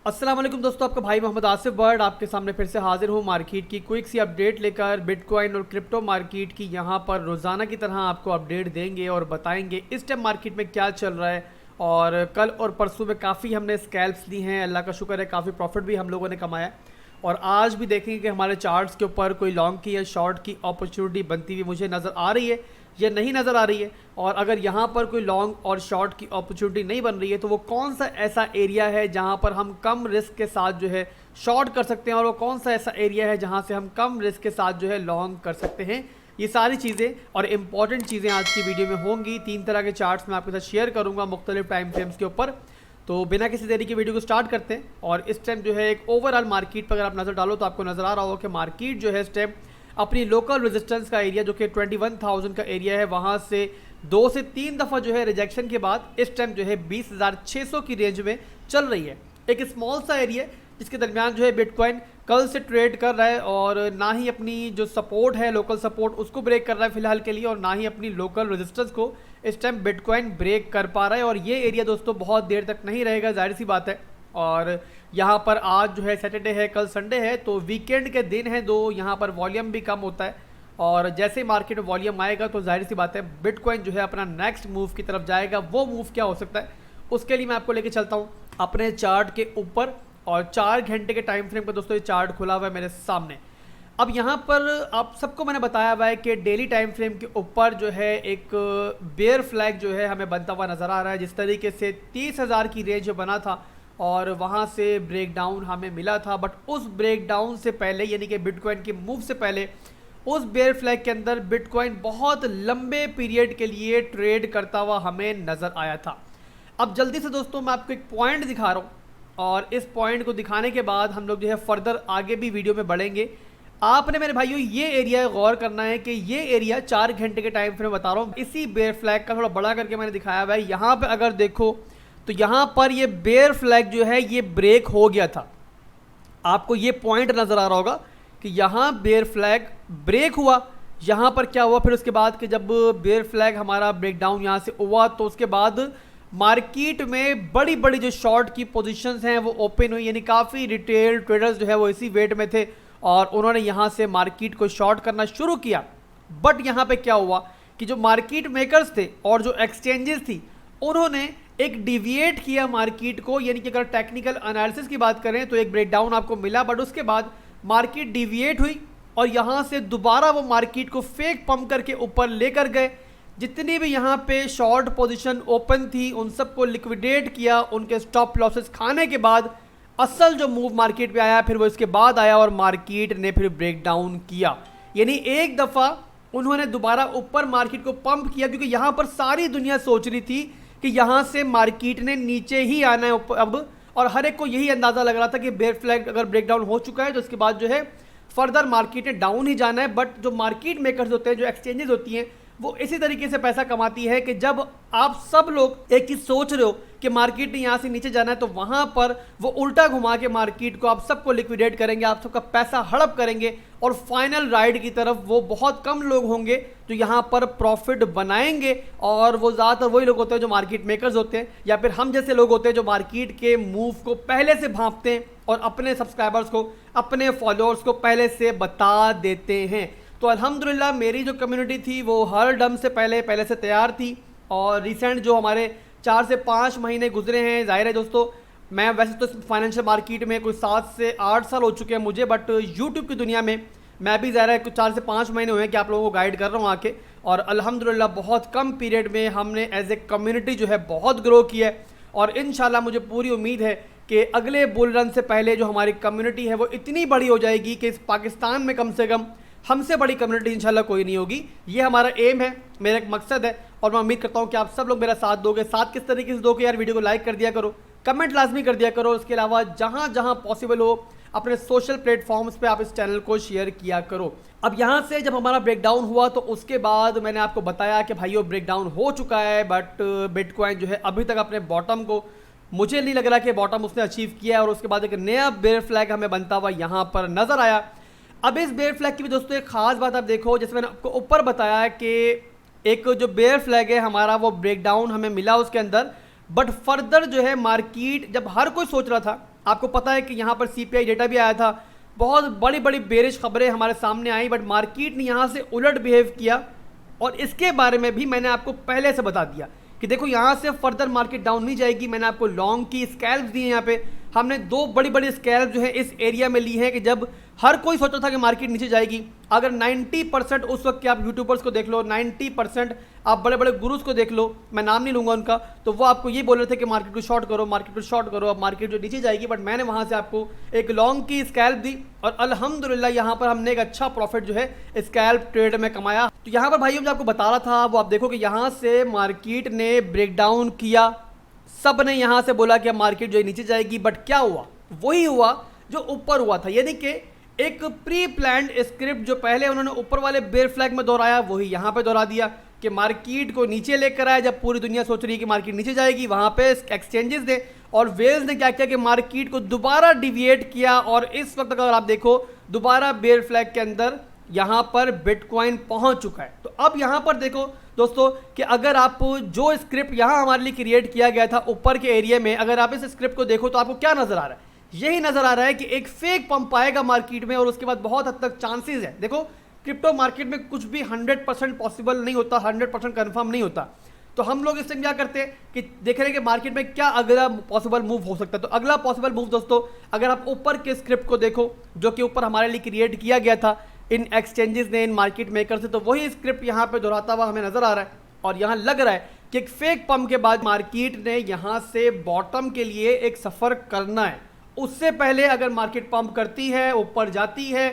अस्सलाम वालेकुम दोस्तों, आपका भाई मोहम्मद आसिफ बर्ड आपके सामने फिर से हाजिर हूँ मार्केट की क्विक सी अपडेट लेकर। बिटकॉइन और क्रिप्टो मार्केट की यहाँ पर रोज़ाना की तरह आपको अपडेट देंगे और बताएंगे इस टाइम मार्केट में क्या चल रहा है। और कल और परसों में काफ़ी हमने स्कैल्प्स ली हैं, अल्लाह का शुक्र है काफ़ी प्रॉफिट भी हम लोगों ने कमाया। और आज भी देखेंगे कि हमारे चार्ट्स के ऊपर कोई लॉन्ग की या शॉर्ट की अपॉर्चुनिटी बनती हुई मुझे नज़र आ रही है या नहीं नज़र आ रही है। और अगर यहाँ पर कोई लॉन्ग और शॉर्ट की अपॉर्चुनिटी नहीं बन रही है तो वो कौन सा ऐसा एरिया है जहाँ पर हम कम रिस्क के साथ जो है शॉर्ट कर सकते हैं, और वो कौन सा ऐसा एरिया है जहाँ से हम कम रिस्क के साथ जो है लॉन्ग कर सकते हैं। ये सारी चीज़ें और इम्पॉर्टेंट चीज़ें आज की वीडियो में होंगी। 3 तरह के चार्ट्स मैं आपके साथ शेयर करूँगा मुख्तलिफ टाइम फ्रेम्स के ऊपर। तो बिना किसी देरी की वीडियो को स्टार्ट करते हैं। और इस टाइम जो है एक ओवरऑल मार्केट पर अगर आप नज़र डालो तो आपको नज़र आ रहा होगा कि मार्केट जो है इस टाइम अपनी लोकल रेजिस्टेंस का एरिया जो कि 21,000 का एरिया है, वहाँ से 2 से 3 दफ़ा जो है रिजेक्शन के बाद इस टाइम जो है 20,600 की रेंज में चल रही है। एक स्मॉल सा एरिया जिसके दरमियान जो है बिटकॉइन कल से ट्रेड कर रहा है और ना ही अपनी जो सपोर्ट है लोकल सपोर्ट उसको ब्रेक कर रहा है फिलहाल के लिए, और ना ही अपनी लोकल रेजिस्टेंस को इस टाइम बिटकॉइन ब्रेक कर पा रहा है। और ये एरिया दोस्तों बहुत देर तक नहीं रहेगा, जाहिर सी बात है। और यहाँ पर आज जो है सैटरडे है, कल संडे है, तो वीकेंड के दिन है दो, यहाँ पर वॉल्यूम भी कम होता है। और जैसे ही मार्केट में वॉल्यूम आएगा तो जाहिर सी बात है बिटकॉइन जो है अपना नेक्स्ट मूव की तरफ जाएगा। वो मूव क्या हो सकता है उसके लिए मैं आपको लेके चलता हूँ अपने चार्ट के ऊपर। और 4 घंटे के टाइम फ्रेम पर दोस्तों ये चार्ट खुला हुआ है मेरे सामने। अब यहाँ पर आप सबको मैंने बताया हुआ है कि डेली टाइम फ्रेम के ऊपर जो है एक बेयर फ्लैग जो है हमें बनता हुआ नज़र आ रहा है। जिस तरीके से 30,000 की रेंज बना था और वहाँ से ब्रेक डाउन हमें मिला था, बट उस ब्रेक डाउन से पहले यानी कि बिटकॉइन के मूव से पहले उस बेयर फ्लैग के अंदर बिटकॉइन बहुत लंबे पीरियड के लिए ट्रेड करता हुआ हमें नज़र आया था। अब जल्दी से दोस्तों मैं आपको एक पॉइंट दिखा रहा हूँ और इस पॉइंट को दिखाने के बाद हम लोग जो है फर्दर आगे भी वीडियो में बढ़ेंगे। आपने मेरे भाइयों ये एरिया गौर करना है कि ये एरिया 4 घंटे के टाइम फ्रेम बता रहा हूँ, इसी बेयर फ्लैग का थोड़ा बड़ा करके मैंने दिखाया हुआ है। यहाँ पे अगर देखो तो यहाँ पर ये बेयर फ्लैग जो है ये ब्रेक हो गया था। आपको ये पॉइंट नज़र आ रहा होगा कि यहाँ बेयर फ्लैग ब्रेक हुआ। यहाँ पर क्या हुआ फिर उसके बाद कि जब बेयर फ्लैग हमारा ब्रेक डाउन यहाँ से हुआ तो उसके बाद मार्केट में बड़ी बड़ी जो शॉर्ट की पोजीशंस हैं वो ओपन हुई, यानी काफ़ी रिटेल ट्रेडर्स जो है वो इसी वेट में थे और उन्होंने यहाँ से मार्केट को शॉर्ट करना शुरू किया। बट यहाँ पे क्या हुआ कि जो मार्केट मेकर्स थे और जो एक्सचेंजेस थी उन्होंने एक डिविएट किया मार्केट को, यानी कि अगर टेक्निकल एनालिसिस की बात करें तो एक ब्रेकडाउन आपको मिला, बट उसके बाद मार्केट डिविएट हुई और यहाँ से दोबारा वो मार्केट को फेक पंप करके ऊपर लेकर गए। जितनी भी यहाँ पे शॉर्ट पोजीशन ओपन थी उन सबको लिक्विडेट किया, उनके स्टॉप लॉसेस खाने के बाद असल जो मूव मार्केट पे आया फिर वो इसके बाद आया और मार्केट ने फिर ब्रेक डाउन किया। यानी एक दफ़ा उन्होंने दोबारा ऊपर मार्केट को पंप किया, क्योंकि यहाँ पर सारी दुनिया सोच रही थी कि यहाँ से मार्केट ने नीचे ही आना है अब, और हर एक को यही अंदाज़ा लग रहा था कि बेयर फ्लैग अगर ब्रेक डाउन हो चुका है तो उसके बाद जो है फर्दर मार्केट ने डाउन ही जाना है। बट जो मार्केट मेकर्स होते हैं, जो एक्सचेंजेस होती हैं, वो इसी तरीके से पैसा कमाती है कि जब आप सब लोग एक चीज़ सोच रहे हो कि मार्केट ने यहाँ से नीचे जाना है तो वहाँ पर वो उल्टा घुमा के मार्केट को आप सबको लिक्विडेट करेंगे, आप सबका पैसा हड़प करेंगे और फाइनल राइड की तरफ वो बहुत कम लोग होंगे जो यहाँ पर प्रॉफिट बनाएंगे। और वो ज़्यादातर वही लोग होते हैं जो मार्केट मेकर्स होते हैं या फिर हम जैसे लोग होते हैं जो मार्केट के मूव को पहले से भांपते हैं और अपने सब्सक्राइबर्स को, अपने फॉलोअर्स को पहले से बता देते हैं। तो अल्हम्दुलिल्लाह मेरी जो कम्युनिटी थी वो हर डम से पहले से तैयार थी। और रिसेंट जो हमारे 4 से 5 महीने गुजरे हैं, जाहिर है दोस्तों मैं वैसे तो फाइनेंशियल मार्केट में कोई 7 से 8 साल हो चुके हैं मुझे, बट यूट्यूब की दुनिया में मैं भी ज़ाहिर है कुछ 4 से 5 महीने हुए हैं कि आप लोगों को गाइड कर रहा हूँ आके। और अल्हम्दुलिल्लाह बहुत कम पीरियड में हमने एज ए कम्युनिटी जो है बहुत ग्रो किया है। और इंशाल्लाह मुझे पूरी उम्मीद है कि अगले बुल रन से पहले जो हमारी कम्युनिटी है वो इतनी बड़ी हो जाएगी कि इस पाकिस्तान में कम से कम हमसे बड़ी कम्युनिटी इंशाल्लाह कोई नहीं होगी। ये हमारा एम है, मेरा एक मकसद है और मैं उम्मीद करता हूँ कि आप सब लोग मेरा साथ दोगे। साथ किस तरीके से दोगे यार, वीडियो को लाइक कर दिया करो, कमेंट लाजमी कर दिया करो, उसके अलावा जहाँ जहाँ पॉसिबल हो अपने सोशल प्लेटफॉर्म्स पे आप इस चैनल को शेयर किया करो। अब यहाँ से जब हमारा ब्रेकडाउन हुआ तो उसके बाद मैंने आपको बताया कि भाइयों ब्रेकडाउन हो चुका है, बट बिटकॉइन जो है अभी तक अपने बॉटम को, मुझे नहीं लग रहा कि बॉटम उसने अचीव किया है। और उसके बाद एक नया बेयर फ्लैग हमें बनता हुआ यहाँ पर नज़र आया। अब इस बेयर फ्लैग की भी दोस्तों एक खास बात आप देखो, जैसे मैंने आपको ऊपर बताया कि एक जो बेयर फ्लैग है हमारा वो ब्रेकडाउन हमें मिला उसके अंदर, बट फर्दर जो है मार्केट, जब हर कोई सोच रहा था आपको पता है कि यहाँ पर सीपीआई डेटा भी आया था, बहुत बड़ी बड़ी बेरिश खबरें हमारे सामने आई, बट मार्केट ने यहाँ से उलट बिहेव किया। और इसके बारे में भी मैंने आपको पहले से बता दिया कि देखो यहाँ से फर्दर मार्केट डाउन नहीं जाएगी। मैंने आपको लॉन्ग की स्कैल्प्स दी हैं, यहाँ पे हमने दो बड़ी बड़ी स्कैल्प जो है इस एरिया में ली है कि जब हर कोई सोचा था कि मार्केट नीचे जाएगी। अगर 90% उस वक्त के आप यूट्यूबर्स को देख लो, 90% आप बड़े बड़े गुरुज को देख लो, मैं नाम नहीं लूंगा उनका, तो वो आपको ये बोल रहे थे कि मार्केट को शॉर्ट करो, मार्केट को शॉर्ट करो, अब मार्केट जो नीचे जाएगी। बट मैंने वहां से आपको एक लॉन्ग की स्कैल्प दी और अल्हम्दुलिल्लाह यहाँ पर हमने एक अच्छा प्रॉफिट जो है स्कैल्प ट्रेड में कमाया। तो यहाँ पर भाइयों जो आपको बता रहा था वो आप देखो कि यहाँ से मार्केट ने ब्रेकडाउन किया, सब ने यहाँ से बोला कि मार्केट जो है नीचे जाएगी, बट क्या हुआ? वही हुआ जो ऊपर हुआ था, यानी कि एक प्री प्लान्ड स्क्रिप्ट जो पहले उन्होंने ऊपर वाले बेयर फ्लैग में दोहराया वही यहाँ पे दोहरा दिया कि मार्केट को नीचे लेकर आया। जब पूरी दुनिया सोच रही है कि मार्केट नीचे जाएगी, वहाँ पे एक्सचेंजेस ने और वेल्स ने क्या किया कि मार्केट को दोबारा डिविएट किया। और इस वक्त अगर आप देखो दोबारा बेयर फ्लैग के अंदर यहाँ पर बिटकॉइन पहुँच चुका है। तो अब यहाँ पर देखो दोस्तों कि अगर आप जो स्क्रिप्ट यहाँ हमारे लिए क्रिएट किया गया था ऊपर के एरिया में, अगर आप इस स्क्रिप्ट को देखो तो आपको क्या नजर आ रहा है? यही नजर आ रहा है कि एक फेक पंप आएगा मार्केट में और उसके बाद बहुत हद तक चांसेस है। देखो क्रिप्टो मार्केट में कुछ भी 100% पॉसिबल नहीं होता, 100% कंफर्म नहीं होता। तो हम लोग इस टाइम क्या करते हैं कि देख रहे हैं कि मार्केट में क्या अगला पॉसिबल मूव हो सकता है। तो अगला पॉसिबल मूव दोस्तों, अगर आप ऊपर के स्क्रिप्ट को देखो जो कि ऊपर हमारे लिए क्रिएट किया गया था इन एक्सचेंजेस ने, इन मार्केट मेकर से, तो वही स्क्रिप्ट यहाँ पे दोहराता हुआ हमें नजर आ रहा है। और यहाँ लग रहा है कि एक फेक पंप के बाद मार्केट ने यहाँ से बॉटम के लिए एक सफर करना है। उससे पहले अगर मार्केट पंप करती है, ऊपर जाती है,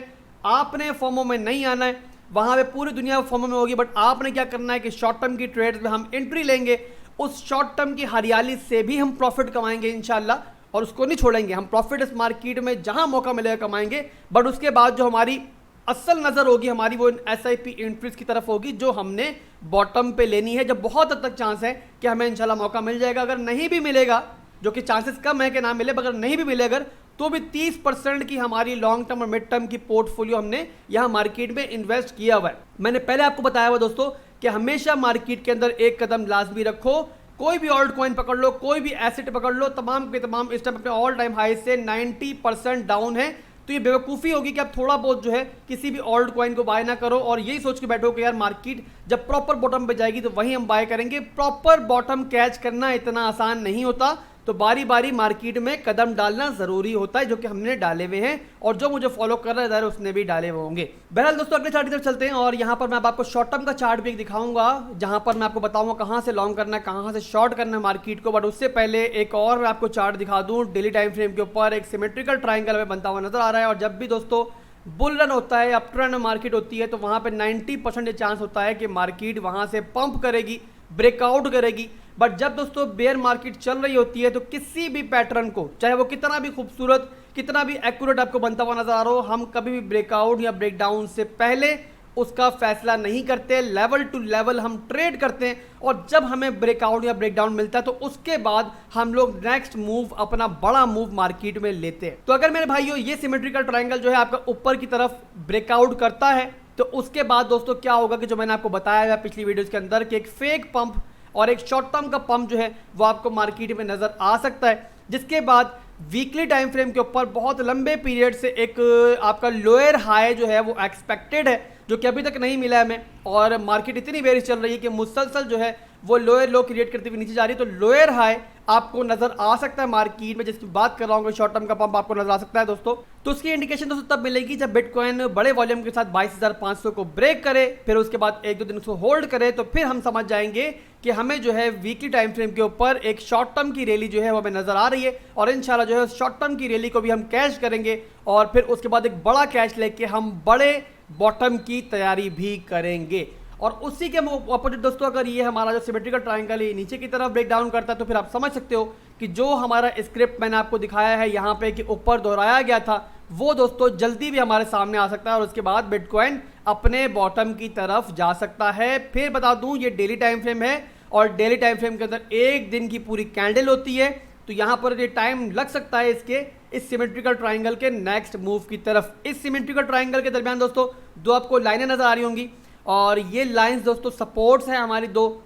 आपने फोमो में नहीं आना है, वहां पे पूरी दुनिया फोमो में होगी। बट आपने क्या करना है कि शॉर्ट टर्म की ट्रेड्स में हम एंट्री लेंगे, उस शॉर्ट टर्म की हरियाली से भी हम प्रॉफिट कमाएंगे इंशाल्लाह, और उसको नहीं छोड़ेंगे। हम प्रॉफिट इस मार्केट में जहां मौका मिलेगा कमाएंगे। बट उसके बाद जो हमारी असल नजर होगी हमारी वो SIP एंट्रीज की तरफ होगी जो हमने बॉटम पे लेनी है, जब बहुत हद तक चांस है कि हमें इंशाल्लाह मौका मिल जाएगा। अगर नहीं भी मिलेगा, जो कि चांसेस कम है कि ना मिले, अगर नहीं भी मिलेगा तो भी 30% की हमारी लॉन्ग टर्म और मिड टर्म की पोर्टफोलियो हमने यहाँ मार्केट में इन्वेस्ट किया हुआ है। मैंने पहले आपको बताया हुआ दोस्तों कि हमेशा मार्केट के अंदर एक कदम लाजमी रखो। कोई भी ऑल्ट कॉइन पकड़ लो, कोई भी एसेट पकड़ लो, तमाम के तमाम इस टाइम अपने ऑल टाइम हाई से 90% डाउन है। तो ये बेवकूफ़ी होगी कि आप थोड़ा बहुत जो है किसी भी ऑल्ट कॉइन को बाय ना करो और यही सोच के बैठो कि यार मार्केट जब प्रॉपर बॉटम पे जाएगी तो वही हम बाय करेंगे। प्रॉपर बॉटम कैच करना इतना आसान नहीं होता, तो बारी बारी मार्केट में कदम डालना जरूरी होता है, जो कि हमने डाले हुए हैं और जो मुझे फॉलो कर रहा है उसने भी डाले हुए होंगे। बहरहाल दोस्तों अगले चार्ट की तरफ चलते हैं और यहाँ पर मैं आपको शॉर्ट टर्म का चार्ट भी दिखाऊंगा, जहां पर मैं आपको बताऊंगा कहां से लॉन्ग करना है, कहां से शॉर्ट करना है मार्केट को। बट उससे पहले एक और मैं आपको चार्ट दिखा दूं। डेली टाइम फ्रेम के ऊपर एक सिमेट्रिकल ट्राइंगल में बनता हुआ नजर आ रहा है। और जब भी दोस्तों बुल रन होता है, अप ट्रेंड मार्केट होती है, तो वहां पे 90% चांस होता है कि मार्केट वहां से पंप करेगी, ब्रेकआउट करेगी। बट जब दोस्तों बेयर मार्केट चल रही होती है तो किसी भी पैटर्न को, चाहे वो कितना भी खूबसूरत, कितना भी एक्यूरेट आपको बनता हुआ नजर आ रहा हो, हम कभी भी ब्रेकआउट या ब्रेकडाउन से पहले उसका फैसला नहीं करते। लेवल टू लेवल हम ट्रेड करते हैं और जब हमें ब्रेकआउट या ब्रेकडाउन मिलता है तो उसके बाद हम लोग नेक्स्ट मूव, अपना बड़ा मूव मार्केट में लेते हैं। तो अगर मेरे भाइयों ये सिमेट्रिकल ट्रायंगल जो है आपका ऊपर की तरफ ब्रेकआउट करता है तो उसके बाद दोस्तों क्या होगा कि जो मैंने आपको बताया है पिछली वीडियोस के अंदर कि एक फेक पंप और एक शॉर्ट टर्म का पंप जो है वो आपको मार्केट में नजर आ सकता है, जिसके बाद वीकली टाइम फ्रेम के ऊपर बहुत लंबे पीरियड से एक आपका लोअर हाई जो है वो एक्सपेक्टेड है, जो कि अभी तक नहीं मिला है हमें। और मार्केट इतनी बेरिश चल रही है कि मुसलसल जो है वो लोअर लो क्रिएट करते हुए नीचे जा रही है। तो लोअर हाई आपको नजर आ सकता है मार्केट में, जिसकी बात कर रहा हूँ, शॉर्ट टर्म का पंप आपको नजर आ सकता है दोस्तों। तो उसकी इंडिकेशन दोस्तों तब मिलेगी जब बिटकॉइन बड़े वॉल्यूम के साथ 22,500 को ब्रेक करे, फिर उसके बाद एक दो दिन उसको होल्ड करे, तो फिर हम समझ जाएंगे कि हमें जो है वीकली टाइम फ्रेम के ऊपर एक शॉर्ट टर्म की रैली जो है वो हमें नजर आ रही है। और इंशाल्लाह जो है शॉर्ट टर्म की रैली को भी हम कैश करेंगे और फिर उसके बाद एक बड़ा कैश लेके हम बड़े बॉटम की तैयारी भी करेंगे। और उसी के अपोजिट दोस्तों अगर ये हमारा जो सिमेट्रिकल ट्रायंगल है नीचे की तरफ ब्रेक डाउन करता है तो फिर आप समझ सकते हो कि जो हमारा स्क्रिप्ट मैंने आपको दिखाया है यहाँ पे कि ऊपर दोहराया गया था वो दोस्तों जल्दी भी हमारे सामने आ सकता है और उसके बाद बिटकॉइन अपने बॉटम की तरफ जा सकता है। फिर बता दूं ये डेली टाइम फ्रेम है और डेली टाइम फ्रेम के अंदर एक दिन की पूरी कैंडल होती है, तो यहाँ पर ये टाइम लग सकता है इसके इस सिमेट्रिकल ट्रायंगल के नेक्स्ट मूव की तरफ। इस सिमेट्रिकल ट्रायंगल के दरमियान दोस्तों दो आपको लाइनें नजर आ रही होंगी और ये लाइंस दोस्तों सपोर्ट्स है हमारी दो,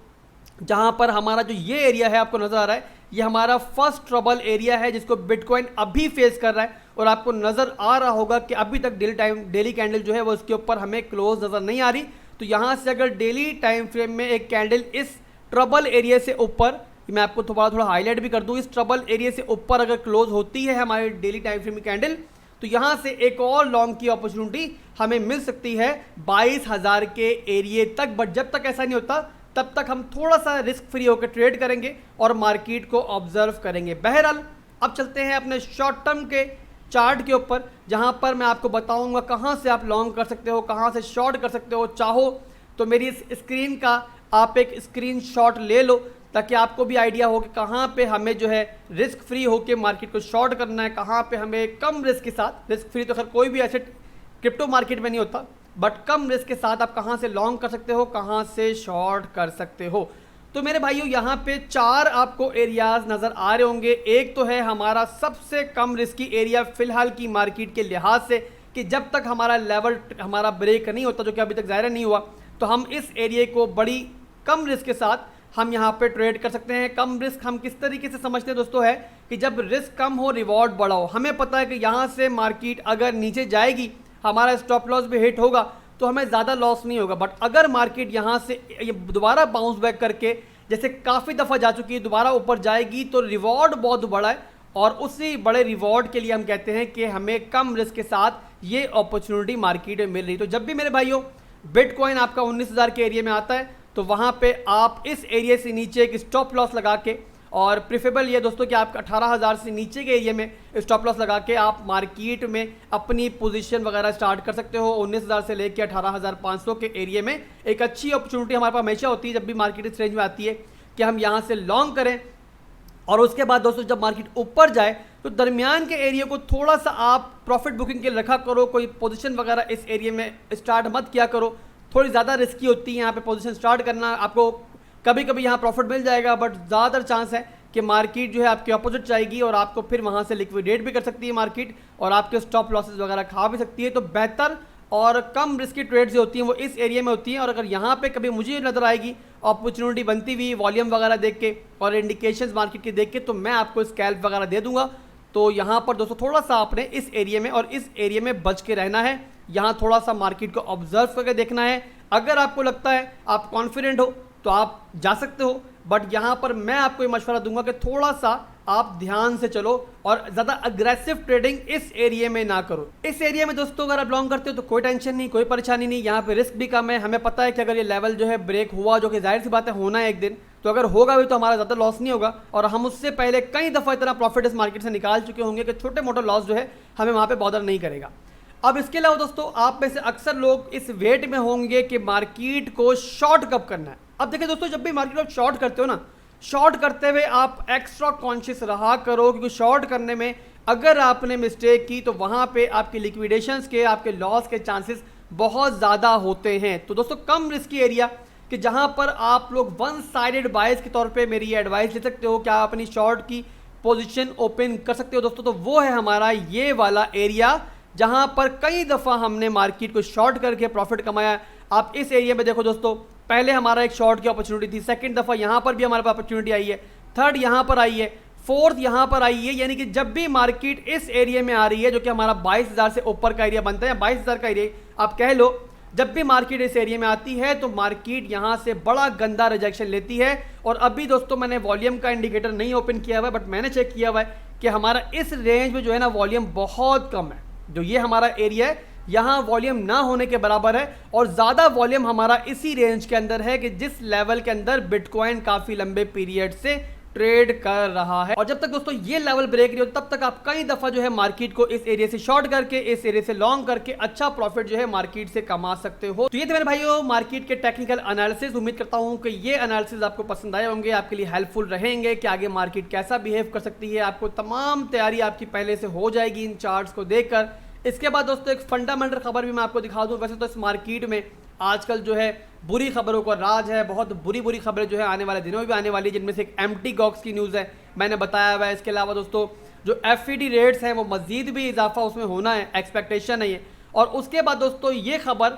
जहां पर हमारा जो ये एरिया है आपको नजर आ रहा है ये हमारा फर्स्ट ट्रबल एरिया है जिसको बिटकॉइन अभी फेस कर रहा है और आपको नजर आ रहा होगा कि अभी तक डेली कैंडल जो है वो उसके ऊपर हमें क्लोज नजर नहीं आ रही। तो यहाँ से अगर डेली टाइम फ्रेम में एक कैंडल इस ट्रबल एरिया से ऊपर, मैं आपको थोड़ा हाईलाइट भी कर दूं, इस ट्रबल एरिया से ऊपर अगर क्लोज होती है हमारे डेली टाइम फ्रेम में कैंडल, तो यहाँ से एक और लॉन्ग की अपॉर्चुनिटी हमें मिल सकती है 22,000 के एरिया तक। बट जब तक ऐसा नहीं होता तब तक हम थोड़ा सा रिस्क फ्री होकर ट्रेड करेंगे और मार्केट को ऑब्जर्व करेंगे। बहरहाल अब चलते हैं अपने शॉर्ट टर्म के चार्ट के ऊपर, जहां पर मैं आपको बताऊंगा कहां से आप लॉन्ग कर सकते हो, कहां से शॉर्ट कर सकते हो। चाहो तो मेरी इस स्क्रीन का आप एक स्क्रीनशॉट ले लो ताकि आपको भी आइडिया हो कि कहां पे हमें जो है रिस्क फ्री होकर मार्केट को शॉर्ट करना है, कहां पे हमें कम रिस्क के साथ, रिस्क फ्री तो खैर कोई भी एसेट क्रिप्टो मार्केट में नहीं होता, बट कम रिस्क के साथ आप कहां से लॉन्ग कर सकते हो, कहां से शॉर्ट कर सकते हो। तो मेरे भाइयों यहाँ पे 4 आपको एरियाज नजर आ रहे होंगे। एक तो है हमारा सबसे कम रिस्की एरिया फिलहाल की मार्केट के लिहाज से, कि जब तक हमारा लेवल हमारा ब्रेक नहीं होता, जो कि अभी तक ज़ाहिर नहीं हुआ, तो हम इस एरिया को बड़ी कम रिस्क के साथ हम यहाँ पे ट्रेड कर सकते हैं। कम रिस्क हम किस तरीके से समझते हैं दोस्तों, है कि जब रिस्क कम हो रिवॉर्ड बड़ा हो। हमें पता है कि यहाँ से मार्केट अगर नीचे जाएगी, हमारा स्टॉप लॉस भी हिट होगा तो हमें ज़्यादा लॉस नहीं होगा। बट अगर मार्केट यहाँ से ये दोबारा बाउंस बैक करके, जैसे काफ़ी दफ़ा जा चुकी है, दोबारा ऊपर जाएगी तो रिवॉर्ड बहुत बड़ा है और उसी बड़े रिवॉर्ड के लिए हम कहते हैं कि हमें कम रिस्क के साथ ये अपॉर्चुनिटी मार्केट में मिल रही। तो जब भी मेरे भाइयों बिटकॉइन आपका 19,000 के एरिया में आता है तो वहाँ पे आप इस एरिया से नीचे एक स्टॉप लॉस लगा के, और प्रेफरेबल ये दोस्तों कि आप 18,000 से नीचे के एरिया में स्टॉप लॉस लगा के आप मार्केट में अपनी पोजीशन वगैरह स्टार्ट कर सकते हो। 19,000 से लेकर 18,500 के एरिया में एक अच्छी अपॉर्चुनिटी हमारे पास हमेशा होती है जब भी मार्केट इस रेंज में आती है कि हम यहाँ से लॉन्ग करें। और उसके बाद दोस्तों जब मार्केट ऊपर जाए तो दरमियान के एरिया को थोड़ा सा आप प्रॉफिट बुकिंग के लिए रखा करो, कोई पोजीशन वगैरह इस एरिया में स्टार्ट मत किया करो, थोड़ी ज़्यादा रिस्की होती है यहाँ पे पोजीशन स्टार्ट करना। आपको कभी कभी यहाँ प्रॉफिट मिल जाएगा बट ज़्यादातर चांस है कि मार्केट जो है आपके अपोजिट जाएगी और आपको फिर वहाँ से लिक्विडेट भी कर सकती है मार्केट और आपके स्टॉप लॉसेस वगैरह खा भी सकती है। तो बेहतर और कम रिस्की ट्रेड्स जो होती हैं वो इस एरिया में होती हैं। और अगर यहाँ पे कभी मुझे नज़र आएगी अपॉर्चुनिटी बनती हुई वॉल्यूम वगैरह देख के और इंडिकेशंस मार्केट के देख के, तो मैं आपको स्कैल्प वगैरह दे दूंगा। तो यहाँ पर दोस्तों थोड़ा सा आपने इस एरिया में और इस एरिया में बच के रहना है, यहाँ थोड़ा सा मार्केट को ऑब्जर्व करके देखना है। अगर आपको लगता है आप कॉन्फिडेंट हो तो आप जा सकते हो, बट यहाँ पर मैं आपको ये मशवरा दूंगा कि थोड़ा सा आप ध्यान से चलो और ज़्यादा अग्रेसिव ट्रेडिंग इस एरिया में ना करो। इस एरिया में दोस्तों अगर आप लॉन्ग करते हो तो कोई टेंशन नहीं, कोई परेशानी नहीं, यहाँ पे रिस्क भी कम है। हमें पता है कि अगर ये लेवल जो है ब्रेक हुआ, जो कि जाहिर सी बात है होना है एक दिन, तो अगर होगा भी तो हमारा ज़्यादा लॉस नहीं होगा और हम उससे पहले कई दफ़ा इतना प्रॉफिट इस मार्केट से निकाल चुके होंगे कि छोटे मोटे लॉस जो है हमें वहाँ पर बॉदर नहीं करेगा। अब इसके अलावा दोस्तों आप में से अक्सर लोग इस वेट में होंगे कि मार्केट को शॉर्ट कब करना है। अब देखिए दोस्तों, जब भी मार्केट आप शॉर्ट करते हो ना, शॉर्ट करते हुए आप एक्स्ट्रा कॉन्शियस रहा करो, क्योंकि शॉर्ट करने में अगर आपने मिस्टेक की तो वहाँ पे आपके लिक्विडेशंस के, आपके लॉस के चांसेस बहुत ज़्यादा होते हैं। तो दोस्तों कम रिस्की एरिया कि जहाँ पर आप लोग वन साइडेड बायस के तौर पे मेरी एडवाइस ले सकते हो, क्या आप अपनी शॉर्ट की पोजीशन ओपन कर सकते हो दोस्तों, तो वो है हमारा ये वाला एरिया जहाँ पर कई दफ़ा हमने मार्केट को शॉर्ट करके प्रॉफिट कमाया। आप इस एरिया में देखो दोस्तों, पहले हमारा एक शॉर्ट की अपॉर्चुनिटी थी, सेकंड दफ़ा यहाँ पर भी हमारे पास अपॉर्चुनिटी आई है, थर्ड यहाँ पर आई है, फोर्थ यहाँ पर आई है। यानी कि जब भी मार्केट इस एरिया में आ रही है जो कि हमारा 22,000 से ऊपर का एरिया बनता है, 22,000 का एरिया आप कह लो, जब भी मार्केट इस एरिया में आती है तो मार्केट यहाँ से बड़ा गंदा रिजेक्शन लेती है। और अभी दोस्तों मैंने वॉल्यूम का इंडिकेटर नहीं ओपन किया हुआ है, बट मैंने चेक किया हुआ है कि हमारा इस रेंज में जो है ना वॉल्यूम बहुत कम है। जो ये हमारा एरिया है यहाँ वॉल्यूम ना होने के बराबर है और ज़्यादा वॉल्यूम हमारा इसी रेंज के अंदर है कि जिस लेवल के अंदर बिटकॉइन काफ़ी लंबे पीरियड से ट्रेड कर रहा है। और जब तक दोस्तों ये लेवल ब्रेक नहीं हो तब तक आप कई दफ़ा जो है मार्केट को इस एरिया से शॉर्ट करके, इस एरिया से लॉन्ग करके अच्छा प्रॉफिट जो है मार्केट से कमा सकते हो। तो ये थे मेरे भाइयों मार्केट के टेक्निकल एनालिसिस। उम्मीद करता हूँ कि ये एनालिसिस आपको पसंद आए होंगे, आपके लिए हेल्पफुल रहेंगे कि आगे मार्केट कैसा बिहेव कर सकती है। आपको तमाम तैयारी आपकी पहले से हो जाएगी इन चार्ट्स को देखकर। इसके बाद दोस्तों एक फंडामेंटल खबर भी मैं आपको दिखा दूं। वैसे तो इस मार्केट में आजकल जो है बुरी खबरों का राज है, बहुत बुरी खबरें जो है आने वाले दिनों में भी आने वाली है, जिनमें से एक एम्प्टी गॉक्स की न्यूज़ है, मैंने बताया हुआ है। इसके अलावा दोस्तों जो FED रेट्स हैं वो मज़ीद भी इजाफा उसमें होना है, एक्सपेक्टेशन है ये। और उसके बाद दोस्तों ये खबर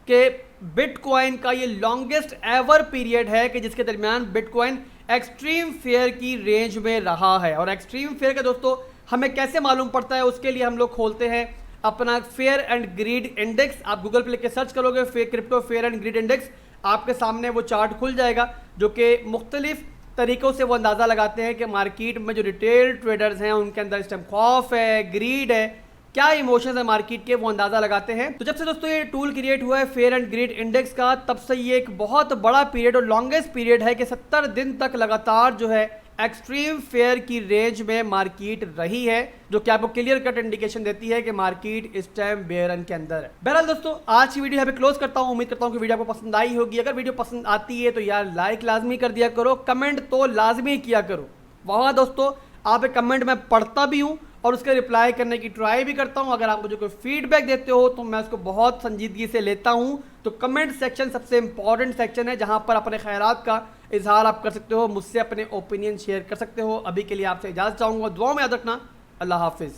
कि बिटकॉइन का ये लॉन्गेस्ट एवर पीरियड है कि जिसके दरमियान बिटकॉइन एक्सट्रीम फेयर की रेंज में रहा है। और एक्सट्रीम फेयर का दोस्तों हमें कैसे मालूम पड़ता है, उसके लिए हम लोग खोलते हैं अपना फेयर एंड ग्रीड इंडेक्स। आप गूगल पे लिख के सर्च करोगे crypto fair and greed index, आपके सामने वो चार्ट खुल जाएगा जो कि मुख्तलिफ तरीक़ों से वो अंदाज़ा लगाते हैं कि मार्केट में जो रिटेल ट्रेडर्स हैं उनके अंदर इस टाइम खौफ है, ग्रीड है, क्या इमोशंस है मार्केट के, वो अंदाज़ा लगाते हैं। तो जब से दोस्तों ये टूल क्रिएट हुआ है फेयर एंड ग्रीड इंडेक्स का, तब से ये एक बहुत बड़ा पीरियड और लॉन्गेस्ट पीरियड है कि 70 दिन तक लगातार जो है एक्सट्रीम फेयर की रेंज में मार्केट रही है, जो कि आपको क्लियर कट इंडिकेशन देती है कि मार्केट इस टाइम बेयर रन के अंदर है। बहरहाल दोस्तों आज की वीडियो यहाँ पे क्लोज करता हूँ। उम्मीद करता हूँ कि वीडियो आपको पसंद आई होगी। अगर वीडियो पसंद आती है तो यार लाइक लाजमी कर दिया करो, कमेंट तो लाजमी किया करो। वहाँ दोस्तों आप एक कमेंट मैं पढ़ता भी हूँ और उसके रिप्लाई करने की ट्राई भी करता हूँ। अगर आप मुझे कोई फीडबैक देते हो तो मैं उसको बहुत संजीदगी से लेता हूँ। तो कमेंट सेक्शन सबसे इंपॉर्टेंट सेक्शन है जहाँ पर अपने ख्यालात का इजहार आप कर सकते हो, मुझसे अपने ओपिनियन शेयर कर सकते हो। अभी के लिए आपसे इजाज़त चाहूँगा, दुआ में याद रखना। अल्लाह हाफिज़।